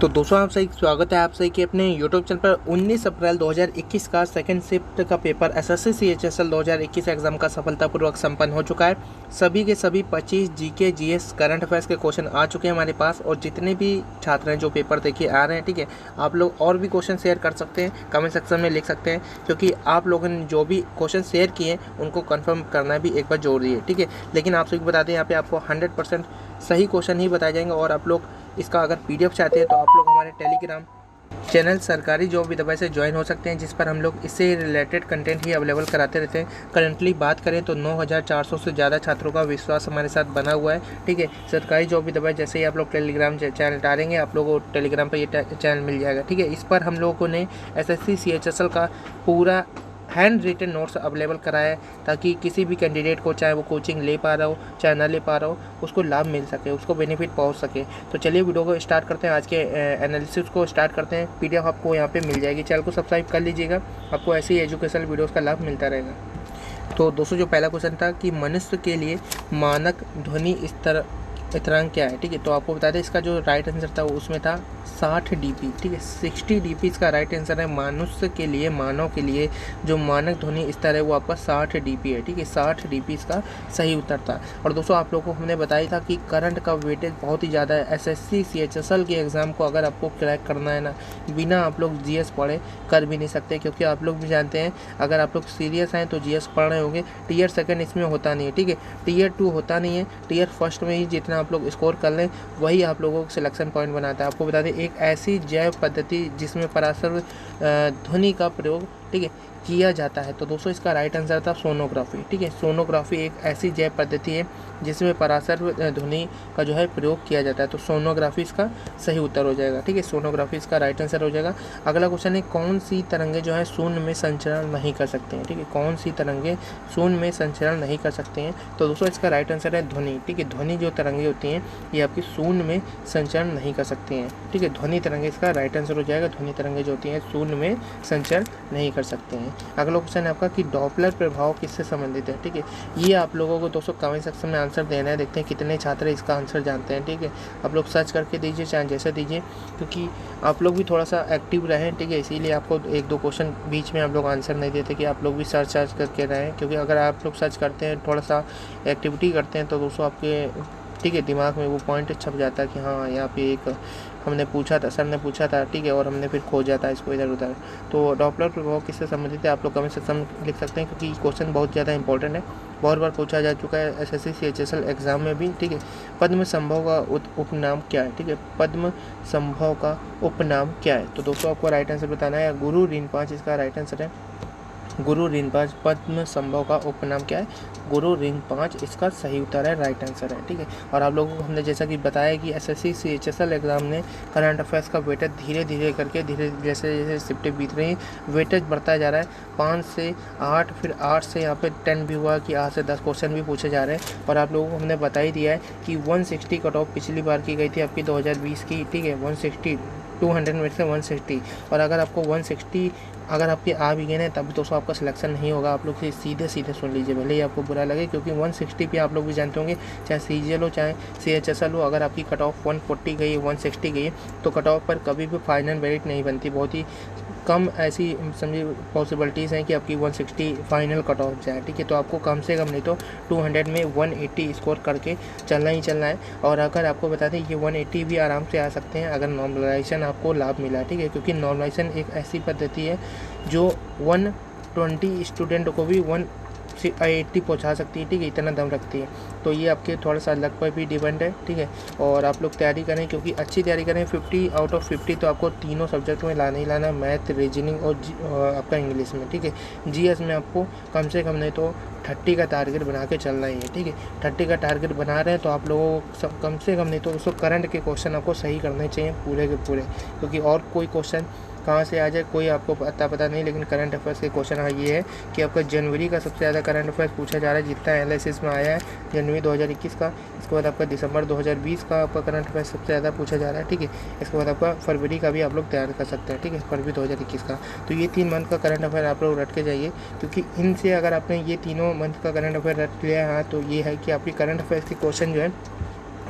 तो दोस्तों आप सही स्वागत है आप सही कि अपने यूट्यूब चैनल पर 19 अप्रैल 2021 का सेकंड शिफ्ट का पेपर एसएससी सीएचएसएल 2021 एग्जाम का सफलतापूर्वक संपन्न हो चुका है। सभी के सभी 25 जीके जीएस करंट अफेयर्स के क्वेश्चन आ चुके हैं हमारे पास, और जितने भी छात्र हैं जो पेपर देखिए आ रहे हैं, ठीक है, आप लोग और भी क्वेश्चन शेयर कर सकते हैं, कमेंट सेक्शन में लिख सकते हैं, क्योंकि आप लोगों ने जो भी क्वेश्चन शेयर किए हैं उनको कन्फर्म करना भी एक बार जरूरी है, ठीक है। लेकिन आप सभी बता दें, यहाँ पे आपको 100% सही क्वेश्चन ही बताए जाएंगे। और आप लोग इसका अगर पीडीएफ चाहते हैं तो आप लोग हमारे टेलीग्राम चैनल सरकारी जॉब विद से ज्वाइन हो सकते हैं, जिस पर हम लोग इससे रिलेटेड कंटेंट ही अवेलेबल कराते रहते हैं। करंटली बात करें तो 9400 से ज़्यादा छात्रों का विश्वास हमारे साथ बना हुआ है, ठीक है। सरकारी जॉब विद जैसे ही आप लोग टेलीग्राम चैनल डालेंगे, आप लोगों को टेलीग्राम पर ये चैनल मिल जाएगा, ठीक है। इस पर हम लोगों ने एसएससी सीएचएसएल का पूरा हैंड रिटन नोट्स अवेलेबल कराया है, ताकि किसी भी कैंडिडेट को, चाहे वो कोचिंग ले पा रहा हो चाहे ना ले पा रहा हो, उसको लाभ मिल सके, उसको बेनिफिट पहुंच सके। तो चलिए वीडियो को स्टार्ट करते हैं, आज के एनालिसिस को स्टार्ट करते हैं। पीडीएफ आपको यहाँ पे मिल जाएगी, चैनल को सब्सक्राइब कर लीजिएगा, आपको ऐसी एजुकेशनल वीडियोज़ का लाभ मिलता रहेगा। तो दोस्तों जो पहला क्वेश्चन था कि मनुष्य के लिए मानक ध्वनि स्थिरांक क्या है, ठीक है। तो आपको बता दें इसका जो राइट आंसर था वो उसमें था 60 dB, ठीक है। 60 dB इसका राइट आंसर है। मनुष्य के लिए, मानव के लिए जो मानक ध्वनि स्तर है वो आपका 60 dB है, ठीक है। 60 dB इसका सही उत्तर था। और दोस्तों आप लोगों को हमने बताया था कि करंट का वेटेज बहुत ही ज़्यादा है। एसएससी सीएचएसएल के एग्ज़ाम को अगर आपको क्रैक करना है ना, बिना आप लोग जीएस पढ़े कर भी नहीं सकते, क्योंकि आप लोग भी जानते हैं अगर आप लोग सीरियस हैं तो जीएस पढ़ रहे होंगे। टीयर सेकंड इसमें होता नहीं है, ठीक है। टीयर 2 होता नहीं है, टीयर फर्स्ट में ही जितना आप लोग स्कोर कर लें वही आप लोगों को सिलेक्शन पॉइंट बनाता है। आपको बता दें एक ऐसी जैव पद्धति जिसमें पराशर ध्वनि का प्रयोग, ठीक है, किया जाता है। तो दोस्तों इसका राइट आंसर था सोनोग्राफी, ठीक है। सोनोग्राफी एक ऐसी जैव पद्धति है जिसमें पराशर ध्वनि का जो है प्रयोग किया जाता है। तो सोनोग्राफी इसका सही उत्तर हो जाएगा, ठीक है। सोनोग्राफी इसका राइट आंसर हो जाएगा। अगला क्वेश्चन है कौन सी तरंगे जो है शून्य में संचरण नहीं कर सकते हैं, ठीक है। कौन सी तरंगे शून्य में संचरण नहीं कर सकते हैं। तो दोस्तों इसका राइट आंसर है ध्वनि, ठीक है। ध्वनि जो तरंगे होती हैं ये आपकी शून्य में संचरण नहीं कर सकती हैं, ठीक है। ध्वनि तरंगे इसका राइट आंसर हो जाएगा। ध्वनि तरंगे जो होती हैं शून्य में संचरण नहीं कर सकते हैं। अगला क्वेश्चन है आपका कि डॉपलर प्रभाव किससे संबंधित है, ठीक है। ये आप लोगों को दोस्तों कमेंट सेक्शन में आंसर देना है। देखते हैं कितने छात्र इसका आंसर जानते हैं, ठीक है। आप लोग सर्च करके दीजिए, चाहे जैसे दीजिए, क्योंकि आप लोग भी थोड़ा सा एक्टिव रहें, ठीक है। इसीलिए आपको एक दो क्वेश्चन बीच में आप लोग आंसर नहीं देते कि आप लोग भी सर्च करके रहें, क्योंकि अगर आप लोग सर्च करते हैं, थोड़ा सा एक्टिविटी करते हैं, तो दोस्तों आपके, ठीक है, दिमाग में वो पॉइंट छप जाता है कि हाँ यहाँ पे एक हमने पूछा था, सर ने पूछा था, ठीक है, और हमने फिर खोजा था इसको इधर उधर। तो डॉपलर प्रभाव किससे संबंधित है आप लोग कमेंट सेक्शन में लिख सकते हैं, क्योंकि क्वेश्चन बहुत ज़्यादा इंपॉर्टेंट है, बहुत बार पूछा जा चुका है एसएससी सीएचएसएल एग्जाम में भी, ठीक है। पद्म संभव का उपनाम क्या है, ठीक है। पद्म संभव का उपनाम क्या है। तो दोस्तों आपको राइट आंसर बताना है। गुरु रिनपाच इसका राइट आंसर है। गुरु रिनपाच पद्म संभव का उपनाम क्या है। गुरु रिनपाच इसका सही उत्तर है, राइट आंसर है, ठीक है। और आप लोगों को हमने जैसा कि बताया कि एसएससी सीएचएसएल एग्जाम ने करंट अफेयर्स का वेटेज धीरे धीरे करके जैसे जैसे शिफ्टें बीत रही हैं वेटेज बढ़ता जा रहा है। 5 से 8, फिर 8 से यहाँ पे 10 भी हुआ कि 8 से 10 क्वेश्चन भी पूछे जा रहे हैं। और आप लोगों को हमने बता ही दिया है कि 160 कट ऑफ पिछली बार की गई थी आपकी 2020 की, ठीक है। 160 200 में से 160, और अगर आपको 160 अगर आपके आ भी गए ना तब दोस्तों आपका सिलेक्शन नहीं होगा। आप लोग सीधे सुन लीजिए, भले ही आपको बुरा लगे, क्योंकि 160 पे आप लोग भी जानते होंगे, चाहे सीजीएल हो चाहे सीएचएसएल हो, अगर आपकी कट ऑफ 140 गई, 160 गई, तो कट ऑफ पर कभी भी फाइनल मेरिट नहीं बनती। बहुत ही कम ऐसी समझिए पॉसिबिलिटीज़ हैं कि आपकी 160 फाइनल कट ऑफ जाए, ठीक है। तो आपको कम से कम नहीं तो 200 में 180 स्कोर करके चलना ही चलना है। और अगर आपको बता दें ये 180 भी आराम से आ सकते हैं अगर नॉर्मलाइजेशन आपको लाभ मिला, ठीक है, क्योंकि नॉर्मलाइजेशन एक ऐसी पद्धति है जो 120 स्टूडेंट को भी 180 पहुंचा सकती है, ठीक है, इतना दम रखती है। तो ये आपके थोड़ा सा लक पर भी डिपेंड है, ठीक है। और आप लोग तैयारी करें, क्योंकि अच्छी तैयारी करें। 50 आउट ऑफ 50 तो आपको तीनों सब्जेक्ट में लाना ही लाना है, मैथ, रीजनिंग और आपका इंग्लिश में, ठीक है। जीएस में आपको कम से कम नहीं तो 30 का टारगेट बना के चलना ही है, ठीक है। 30 का टारगेट बना रहे हैं तो आप लोगों को कम से कम नहीं तो उसको करंट के क्वेश्चन आपको सही करने चाहिए पूरे के पूरे, क्योंकि और कोई क्वेश्चन कहाँ से आ जाए कोई आपको पता नहीं। लेकिन करंट अफेयर्स के क्वेश्चन ये है कि आपका जनवरी का सबसे ज़्यादा करंट अफेयर्स पूछा जा रहा है, जितना एनालिसिस में आया है जनवरी 2021 का। इसके बाद आपका दिसंबर 2020 का आपका करंट अफेयर्स सबसे ज़्यादा पूछा जा रहा है, ठीक है। इसके बाद आपका फरवरी का भी आप लोग तैयार कर सकते हैं, ठीक है, फरवरी 2021 का। तो ये 3 मंथ का करंट अफेयर आप लोग रट के जाइए, क्योंकि इनसे अगर आपने ये तीनों मंथ का करंट अफेयर रट लिया है तो ये है कि आपकी करंट अफेयर्स की क्वेश्चन जो है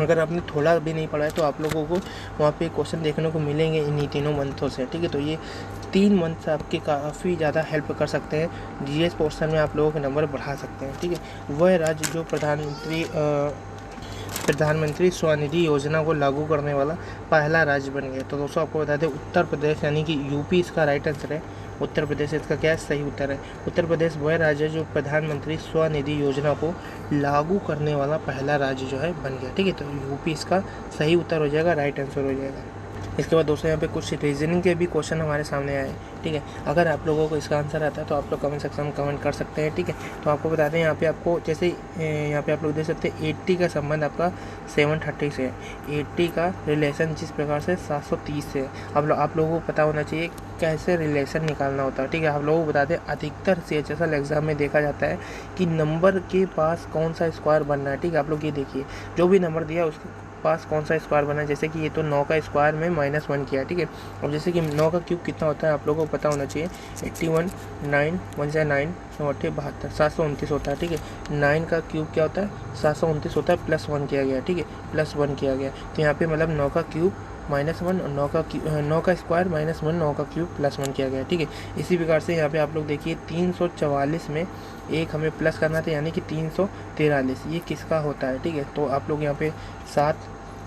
अगर आपने थोड़ा भी नहीं पढ़ा है तो आप लोगों को वहाँ पे क्वेश्चन देखने को मिलेंगे इन्हीं तीनों मंथों से, ठीक है। तो ये 3 मंथ आपके काफ़ी ज़्यादा हेल्प कर सकते हैं, जीएस पोर्शन में आप लोगों के नंबर बढ़ा सकते हैं, ठीक है। वह राज्य जो प्रधानमंत्री स्वनिधि योजना को लागू करने वाला पहला राज्य बन गया। तो दोस्तों आपको बता दें उत्तर प्रदेश यानी कि यूपी इसका राइट आंसर है। उत्तर प्रदेश इसका क्या सही उत्तर है। उत्तर प्रदेश वह राज्य जो प्रधानमंत्री स्वनिधि योजना को लागू करने वाला पहला राज्य जो है बन गया, ठीक है। तो यूपी इसका सही उत्तर हो जाएगा, राइट आंसर हो जाएगा। इसके बाद दोस्तों यहाँ पे कुछ रीजनिंग के भी क्वेश्चन हमारे सामने आए, ठीक है। अगर आप लोगों को इसका आंसर आता है तो आप लोग कमेंट सेक्शन में कमेंट कर सकते हैं, ठीक है। तो आपको बता दें यहाँ पे आपको जैसे यहाँ पे आप लोग देख सकते हैं 80 का संबंध आपका 730 से है। 80 का रिलेशन जिस प्रकार से 730 से है। अब आप लोगों को पता होना चाहिए कैसे रिलेशन निकालना होता है, ठीक है। आप लोगों को बता दें अधिकतर CHSL एग्जाम में देखा जाता है कि नंबर के पास कौन सा स्क्वायर बनना है, ठीक है। आप लोग ये देखिए जो भी नंबर दिया उसके पास कौन सा स्क्वायर बना है। जैसे कि ये तो 9 का स्क्वायर में -1 किया, ठीक है। और जैसे कि 9 का क्यूब कितना होता है आप लोगों को पता होना चाहिए 81, 9 1 से 9 9 8 72 729 होता है, ठीक है। 9 का क्यूब क्या होता है 729 होता है, +1 किया गया, ठीक है, +1 किया गया। तो यहाँ पे मतलब 9 का क्यूब -1 और 9 का स्क्वायर -1 9 का क्यूब +1 किया गया, ठीक है। इसी प्रकार से यहाँ पे आप लोग देखिए 344 में एक हमें प्लस करना था यानी कि 343 ये किसका होता है, ठीक है। तो आप लोग यहाँ पे 7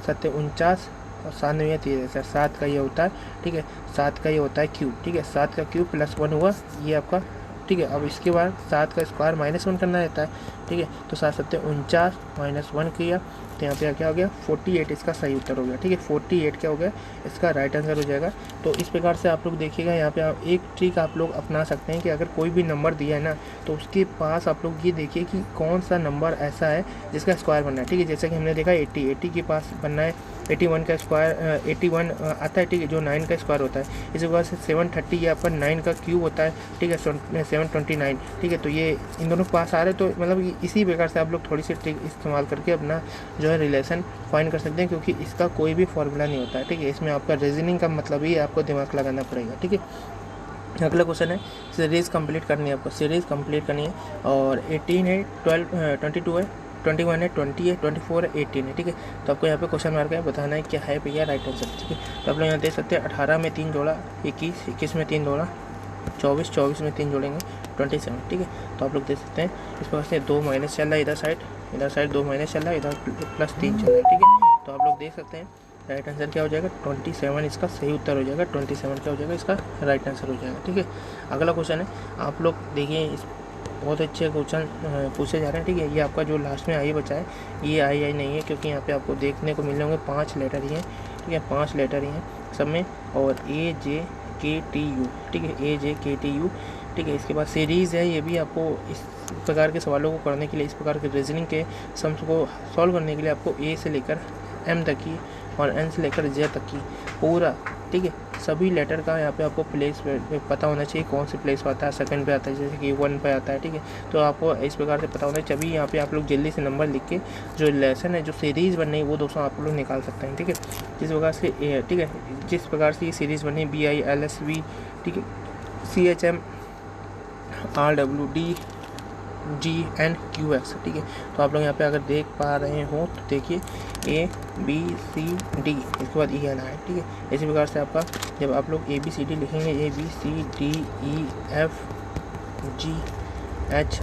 7 49 और 7 9 13 7 का ये होता है, ठीक है। 7 का ये होता है क्यूब, ठीक है। 7 का क्यूब +1 हुआ ये आपका, ठीक है। अब इसके बाद 7 का स्क्वायर -1 करना रहता है, ठीक है। तो 7 7 49 -1 किया तो यहाँ पे क्या हो गया 48 इसका सही उत्तर हो गया, ठीक है। 48 क्या हो गया इसका राइट आंसर हो जाएगा। तो इस प्रकार से आप लोग देखिएगा यहाँ पे आप एक ट्रिक आप लोग अपना सकते हैं कि अगर कोई भी नंबर दिया है ना तो उसके पास आप लोग ये देखिए कि कौन सा नंबर ऐसा है जिसका स्क्वायर बनना है, ठीक है। जैसे कि हमने देखा 80 के पास बनना है 81 का स्क्वायर 81 आता है, ठीक है, जो 9 का स्क्वायर होता है। इसी प्रकार से 730 ये आपका 9 का क्यूब होता है, ठीक है, 729, ठीक है। तो ये इन दोनों के पास आ रहे तो मतलब इसी प्रकार से आप लोग थोड़ी सी ट्रिक इस्तेमाल करके अपना जो है रिलेशन फाइंड कर सकते हैं, क्योंकि इसका कोई भी फॉर्मूला नहीं होता है, ठीक है। इसमें आपका रीजनिंग का मतलब ही आपको दिमाग लगाना पड़ेगा, ठीक है। अगला क्वेश्चन है सीरीज़ कंप्लीट करनी है, आपको सीरीज़ कंप्लीट करनी है और 18 है 12 22 है 21 है 20 है 24 है 18 है, ठीक है। तो आपको यहाँ पे क्वेश्चन मार्क है, बताना है क्या है भैया राइट आंसर, ठीक है। तो आप लोग यहाँ देख सकते हैं 18 में 3 जोड़ा 21, 21 में 3 जोड़ा 24, 24 में 3 जोड़ेंगे 27, ठीक है। तो आप लोग देख सकते हैं इस प्रकार से 2 माइनस चल रहा है इधर साइड 2 माइनस चल रहा है, इधर +3 चल रहा है, ठीक है। तो आप लोग देख सकते हैं राइट आंसर क्या हो जाएगा 27 इसका सही उत्तर हो जाएगा। 27 क्या हो जाएगा इसका राइट आंसर हो जाएगा, ठीक है। अगला क्वेश्चन है आप लोग देखिए इस बहुत अच्छे क्वेश्चन पूछे जा रहे हैं, ठीक है। ये आपका जो लास्ट में आई बचा है ये आई नहीं है, क्योंकि यहाँ पे आपको देखने को मिल होंगे 5 लेटर ही हैं, ठीक है, 5 लेटर ही हैं सब में और AJKTU, ठीक है, AJKTU, ठीक है। इसके बाद सीरीज़ है, ये भी आपको इस प्रकार के सवालों को करने के लिए, इस प्रकार के रीजनिंग के सम्स को सॉल्व करने के लिए आपको A से लेकर M तक की और N से लेकर J तक की पूरा, ठीक है, सभी लेटर का यहाँ पे आपको प्लेस पता होना चाहिए, कौन से प्लेस पे आता है, सेकंड पे आता है, जैसे कि 1 पे आता है, ठीक है। तो आपको इस प्रकार से पता होना चाहिए, तभी यहाँ पे आप लोग जल्दी से नंबर लिख के जो लेसन है जो सीरीज़ बननी है वो दोस्तों आप लोग निकाल सकते हैं, ठीक है। जिस प्रकार से ठीक है जिस प्रकार से ये सीरीज़ बनी BILSV, ठीक है, CHM RWD GNQX, ठीक है। तो आप लोग यहाँ पे अगर देख पा रहे हो तो देखिए ABCD इसके बाद EN है, ठीक है। इसी प्रकार से आपका जब आप लोग ABCD लिखेंगे ABCDEF GHIJKLMN,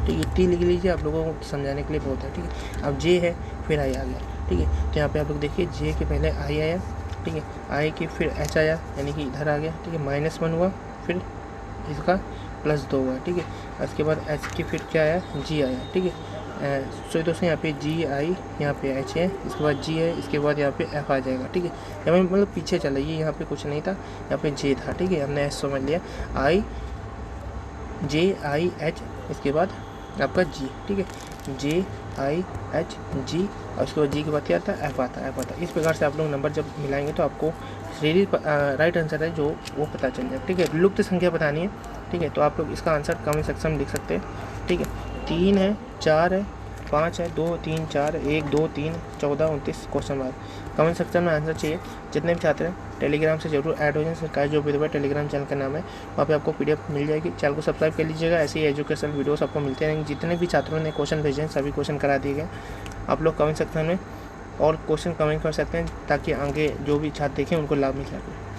ठीक है, T लिख लीजिए, आप लोगों को समझाने के लिए बहुत है, ठीक है। अब J है फिर I आ गया, ठीक है। तो यहाँ पे आप लोग देखिए J के पहले I आया, ठीक है, I के फिर H आया यानी कि इधर आ गया, ठीक है, -1 हुआ फिर इसका +2 हुआ, ठीक है। इसके बाद H के फिर क्या आया G आया, ठीक है। सो दोस्तों यहाँ पे GI यहाँ पे H है, इसके बाद G है, इसके बाद यहाँ पे F आ जाएगा, ठीक है। यहाँ पे मतलब पीछे चला ये यहाँ पे कुछ नहीं था, यहाँ पे J था, ठीक है, हमने S समझ लिया IJIH इसके बाद आपका G, ठीक है, JIHG और उसके बाद G के बाद क्या आता है F आता है। इस प्रकार से आप लोग नंबर जब मिलाएंगे तो आपको सीरीज राइट आंसर है जो वो पता चल जाए, ठीक है। लुप्त संख्या बतानी है, ठीक है। तो आप लोग इसका आंसर कमेंट सेक्शन में लिख सकते हैं, ठीक है। 3 है 4 है 5 है, 2 3 4 1 2 3 14 29 क्वेश्चन मार्क। कमेंट सेक्शन में आंसर चाहिए। जितने भी छात्र हैं टेलीग्राम से जरूर ऐड हो जाएं। सरकारी जो विधवा टेलीग्राम चैनल का नाम है, वहाँ पे आपको PDF मिल जाएगी। चैनल को सब्सक्राइब कर लीजिएगा। ऐसे ही एजुकेशनल वीडियोस आपको मिलते रहेंगे। जितने भी छात्रों ने क्वेश्चन भेजे हैं सभी क्वेश्चन करा दिए गए। आप लोग कमेंट सेक्शन में और क्वेश्चन कमेंट कर सकते हैं ताकि आगे जो भी छात्र देखें उनको लाभ मिल सके।